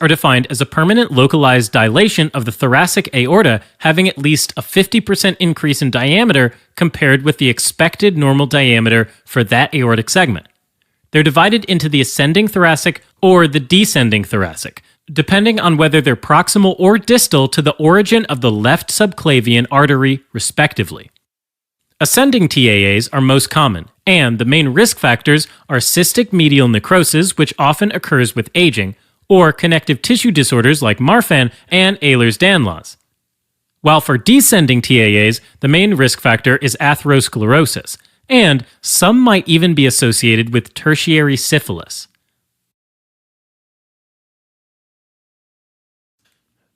are defined as a permanent localized dilation of the thoracic aorta having at least a 50% increase in diameter compared with the expected normal diameter for that aortic segment. They're divided into the ascending thoracic or the descending thoracic, depending on whether they're proximal or distal to the origin of the left subclavian artery, respectively. Ascending TAAs are most common, and the main risk factors are cystic medial necrosis, which often occurs with aging, or connective tissue disorders like Marfan and Ehlers-Danlos. While for descending TAAs, the main risk factor is atherosclerosis, and some might even be associated with tertiary syphilis.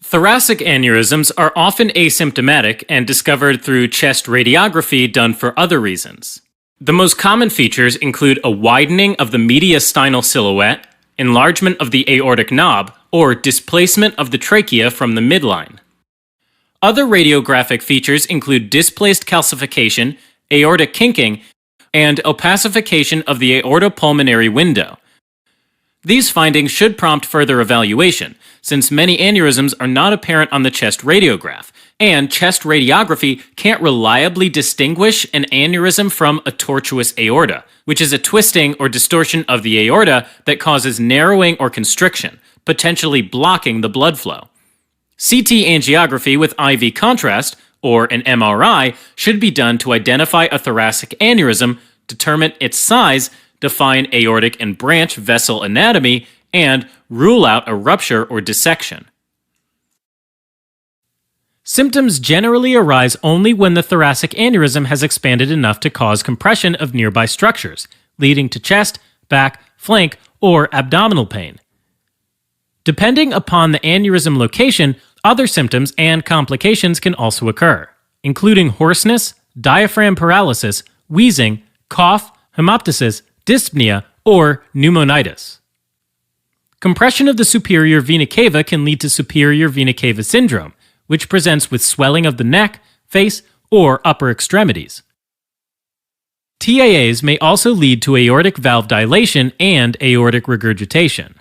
Thoracic aneurysms are often asymptomatic and discovered through chest radiography done for other reasons. The most common features include a widening of the mediastinal silhouette, enlargement of the aortic knob, or displacement of the trachea from the midline. Other radiographic features include displaced calcification, aortic kinking, and opacification of the aortopulmonary window. These findings should prompt further evaluation, since many aneurysms are not apparent on the chest radiograph, and chest radiography can't reliably distinguish an aneurysm from a tortuous aorta, which is a twisting or distortion of the aorta that causes narrowing or constriction, potentially blocking the blood flow. CT angiography with IV contrast, or an MRI, should be done to identify a thoracic aneurysm, determine its size, define aortic and branch vessel anatomy, and rule out a rupture or dissection. Symptoms generally arise only when the thoracic aneurysm has expanded enough to cause compression of nearby structures, leading to chest, back, flank, or abdominal pain. Depending upon the aneurysm location, other symptoms and complications can also occur, including hoarseness, diaphragm paralysis, wheezing, cough, hemoptysis, dyspnea, or pneumonitis. Compression of the superior vena cava can lead to superior vena cava syndrome, which presents with swelling of the neck, face, or upper extremities. TAAs may also lead to aortic valve dilation and aortic regurgitation.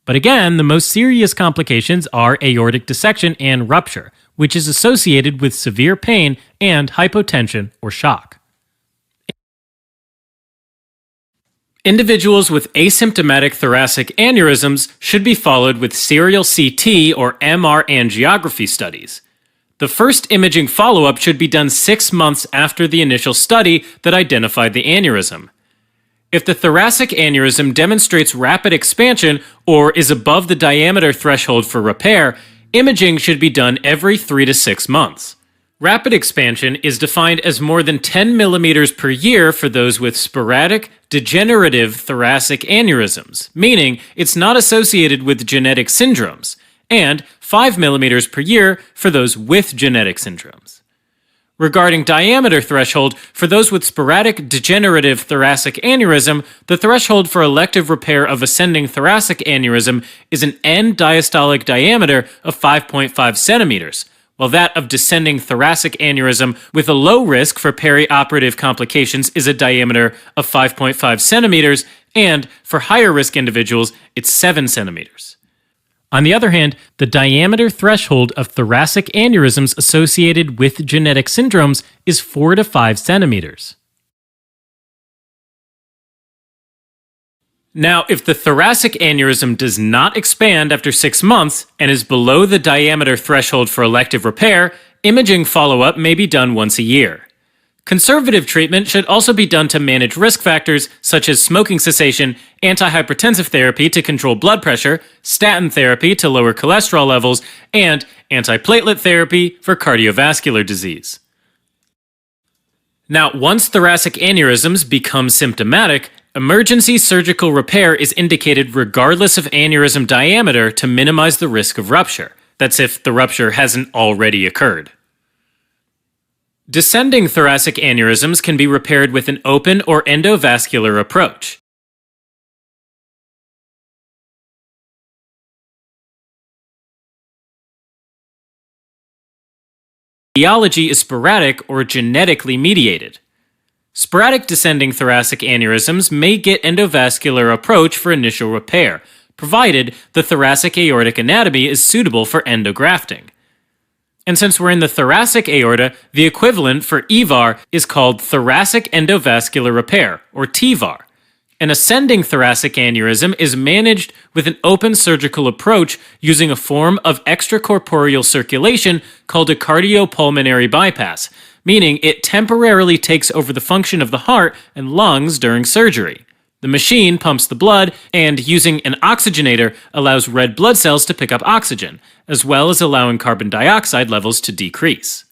But again, the most serious complications are aortic dissection and rupture, which is associated with severe pain and hypotension or shock. Individuals with asymptomatic thoracic aneurysms should be followed with serial CT or MR angiography studies. The first imaging follow-up should be done 6 months after the initial study that identified the aneurysm. If the thoracic aneurysm demonstrates rapid expansion or is above the diameter threshold for repair, imaging should be done every 3 to 6 months. Rapid expansion is defined as more than 10 millimeters per year for those with sporadic, degenerative thoracic aneurysms, meaning it's not associated with genetic syndromes, and 5 millimeters per year for those with genetic syndromes. Regarding diameter threshold, for those with sporadic degenerative thoracic aneurysm, the threshold for elective repair of ascending thoracic aneurysm is an end diastolic diameter of 5.5 centimeters, while that of descending thoracic aneurysm with a low risk for perioperative complications is a diameter of 5.5 centimeters, and for higher risk individuals, it's 7 centimeters. On the other hand, the diameter threshold of thoracic aneurysms associated with genetic syndromes is 4 to 5 centimeters. Now, if the thoracic aneurysm does not expand after 6 months and is below the diameter threshold for elective repair, imaging follow-up may be done once a year. Conservative treatment should also be done to manage risk factors such as smoking cessation, antihypertensive therapy to control blood pressure, statin therapy to lower cholesterol levels, and antiplatelet therapy for cardiovascular disease. Now, once thoracic aneurysms become symptomatic, emergency surgical repair is indicated regardless of aneurysm diameter to minimize the risk of rupture. That's if the rupture hasn't already occurred. Descending thoracic aneurysms can be repaired with an open or endovascular approach. Etiology is sporadic or genetically mediated. Sporadic descending thoracic aneurysms may get endovascular approach for initial repair, provided the thoracic aortic anatomy is suitable for endografting. And since we're in the thoracic aorta, the equivalent for EVAR is called thoracic endovascular repair, or TEVAR. An ascending thoracic aneurysm is managed with an open surgical approach using a form of extracorporeal circulation called a cardiopulmonary bypass, meaning it temporarily takes over the function of the heart and lungs during surgery. The machine pumps the blood and, using an oxygenator, allows red blood cells to pick up oxygen, as well as allowing carbon dioxide levels to decrease.